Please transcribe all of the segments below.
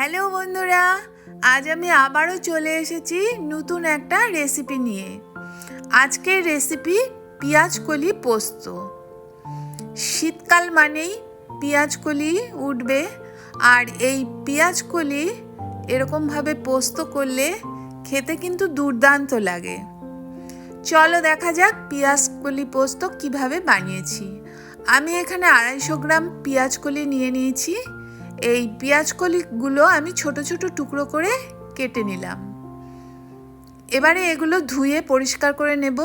Hello বন্ধুরা, আজ আমি আবারও চলে এসেছি নতুন একটা রেসিপি নিয়ে। আজকের রেসিপি পেঁয়াজকলি পোস্ত। শীতকাল মানেই পেঁয়াজকলি উঠবে, আর এই পেঁয়াজকলি এরকমভাবে পোস্ত করলে খেতে কিন্তু দুর্দান্ত লাগে। চলো দেখা যাক পেঁয়াজকলি পোস্ত কিভাবে বানিয়েছি। আমি এখানে 250 গ্রাম পেঁয়াজকলি নিয়ে নিয়েছি। এই পেঁয়াজকলিগুলো আমি ছোট ছোট টুকরো করে কেটে নিলাম। এবারে এগুলো ধুয়ে পরিষ্কার করে নেব।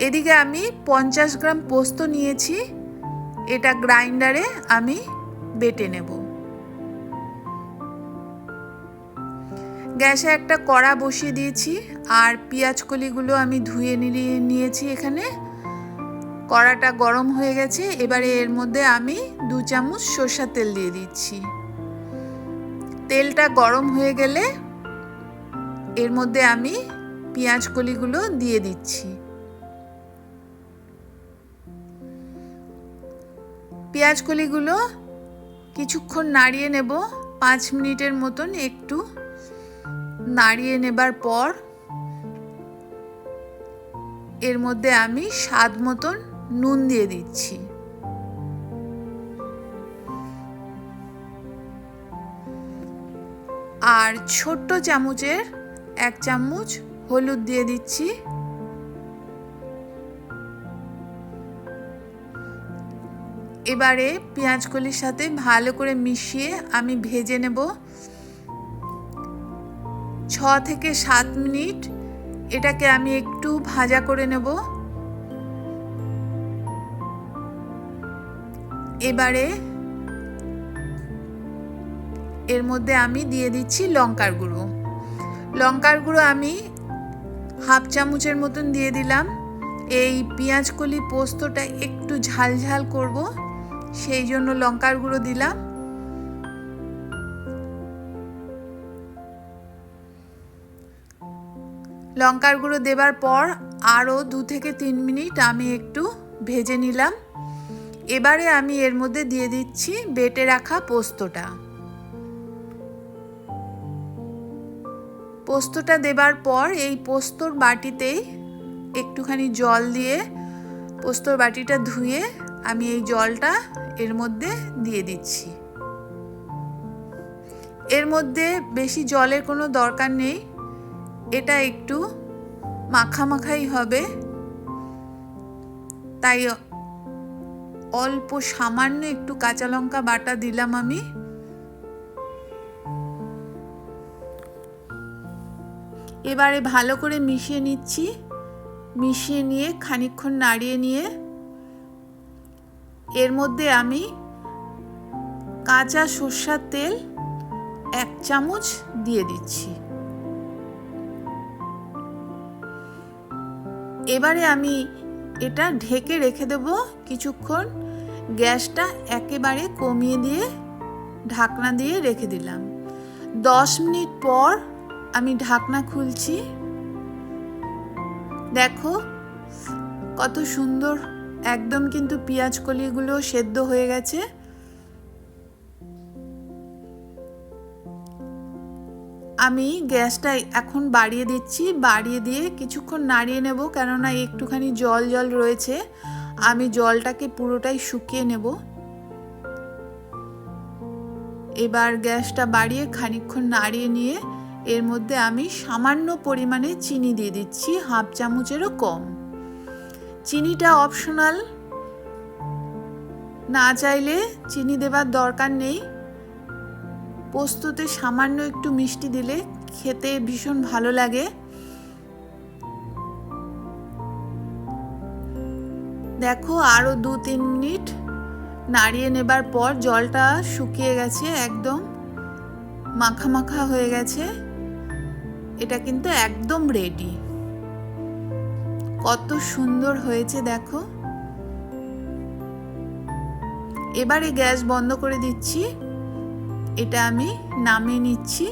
এদিকে আমি 50 গ্রাম পোস্ত নিয়েছি, এটা গ্রাইন্ডারে আমি বেটে নেব। গ্যাসে একটা কড়া বসিয়ে দিয়েছি, আর পেঁয়াজকলিগুলো আমি ধুয়ে নিয়েছি। এখানে কড়াটা গরম হয়ে গেছে। এবারে এর মধ্যে আমি 2 চামচ সরষের তেল দিয়ে দিচ্ছি। তেলটা গরম হয়ে গেলে এর মধ্যে আমি পেঁয়াজকলিগুলো দিয়ে দিচ্ছি। পেঁয়াজকলিগুলো কিছুক্ষণ নাড়িয়ে নেব, 5 মিনিটের মতন একটু নাড়িয়ে নেবার পর এর মধ্যে আমি স্বাদ মতন নুন দিয়ে দিচ্ছি। আর ছোট্ট চামচের 1 চামচ হলুদ দিয়ে দিচ্ছি। এবারে পেঁয়াজকলির সাথে ভালো করে মিশিয়ে আমি ভেজে নেব 6 থেকে 7 মিনিট। এটাকে আমি একটু ভাজা করে নেব। এবারে এর মধ্যে আমি দিয়ে দিচ্ছি লঙ্কার গুঁড়ো। লঙ্কার গুঁড়ো আমি 1/2 চামচের মতন দিয়ে দিলাম। এই পেঁয়াজকলি পোস্তটা একটু ঝাল ঝাল করব, সেই জন্য লঙ্কার গুঁড়ো দিলাম। লঙ্কার গুঁড়ো দেবার পর আরও 2 থেকে 3 মিনিট আমি একটু ভেজে নিলাম। এবারে আমি এর মধ্যে দিয়ে দিচ্ছি বেটে রাখা পোস্তটা। পোস্তটা দেবার পর এই পোস্তর বাটিতেই একটুখানি জল দিয়ে পোস্তর বাটিটা ধুয়ে আমি এই জলটা এর মধ্যে দিয়ে দিচ্ছি। এর মধ্যে বেশি জলের কোনো দরকার নেই, এটা একটু মাখামাখাই হবে, তাই অল্প সামান্য একটু কাঁচা লঙ্কা বাটা দিলাম আমি। এবারে ভালো করে মিশিয়ে নিচ্ছি। মিশিয়ে নিয়ে খানিকক্ষণ নাড়িয়ে নিয়ে এর মধ্যে আমি কাঁচা সরষের তেল 1 চামচ দিয়ে দিচ্ছি। এবারে আমি এটা ঢেকে রেখে দেব কিছুক্ষণ। গ্যাসটা একেবারে কমিয়ে দিয়ে ঢাকনা দিয়ে রেখে দিলাম। 10 মিনিট পর আমি ঢাকনা খুলছি। দেখো কত সুন্দর একদম কিন্তু পেঁয়াজকলিগুলো সেদ্ধ হয়ে গেছে। আমি গ্যাসটা এখন বাড়িয়ে দিচ্ছি। বাড়িয়ে দিয়ে কিছুক্ষণ নাড়িয়ে নেব, কেননা একটুখানি জল জল রয়েছে। আমি জলটাকে পুরোটাই শুকিয়ে নেব। এবার গ্যাসটা বাড়িয়ে খানিকক্ষণ নাড়িয়ে নিয়ে এর মধ্যে আমি সামান্য পরিমাণে চিনি দিয়ে দিচ্ছি, 1/2 চামচেরও কম। চিনিটা অপশনাল, না চাইলে চিনি দেবার দরকার নেই। পোস্ততে সামান্য একটু মিষ্টি দিলে খেতে ভীষণ ভালো লাগে। দেখো আরও 2-3 মিনিট নাড়িয়ে নেবার পর জলটা শুকিয়ে গেছে, একদম মাখা মাখা হয়ে গেছে। এটা কিন্তু একদম রেডি। কত সুন্দর হয়েছে দেখো। এবারে গ্যাস বন্ধ করে দিচ্ছি। এটা আমি নামিয়ে নিচ্ছি।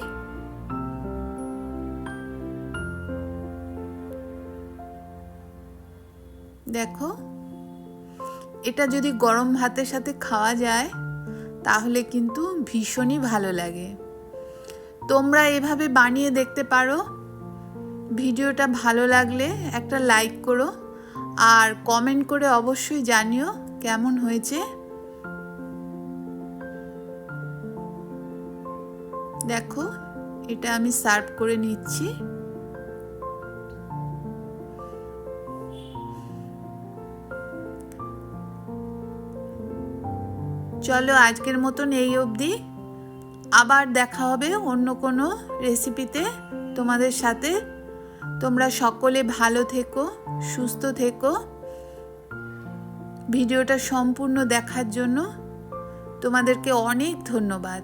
দেখো এটা যদি গরম ভাতের সাথে খাওয়া যায় তাহলে কিন্তু ভীষণই ভালো লাগে। তোমরা এভাবে বানিয়ে দেখতে পারো। ভিডিওটা ভালো লাগলে একটা লাইক করো আর কমেন্ট করে অবশ্যই জানিও কেমন হয়েছে। দেখো, এটা আমি সার্ভ করে নিচ্ছি। চলো আজকের মতন এই অবধি। আবার দেখা হবে অন্য কোনো রেসিপিতে তোমাদের সাথে। তোমরা সকলে ভালো থেকো, সুস্থ থেকো। ভিডিওটা সম্পূর্ণ দেখার জন্য তোমাদেরকে অনেক ধন্যবাদ।